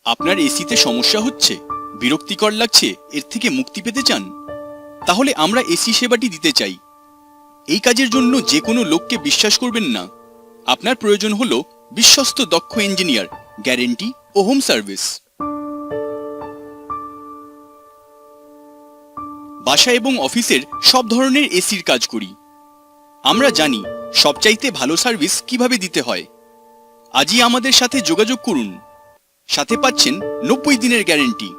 আপনার এসিতে সমস্যা হচ্ছে, বিরক্তিকর লাগছে, এর থেকে মুক্তি পেতে চান? তাহলে আমরা এসি সেবাটি দিতে চাই। এই কাজের জন্য যে কোনো লোককে বিশ্বাস করবেন না। আপনার প্রয়োজন হলো বিশ্বস্ত দক্ষ ইঞ্জিনিয়ার, গ্যারেন্টি ও হোম সার্ভিস। বাসা এবং অফিসের সব ধরনের এসির কাজ করি। আমরা জানি সবচাইতে ভালো সার্ভিস কিভাবে দিতে হয়। আজই আমাদের সাথে যোগাযোগ করুন। সাথে পাচ্ছেন 90 দিনের গ্যারেন্টি।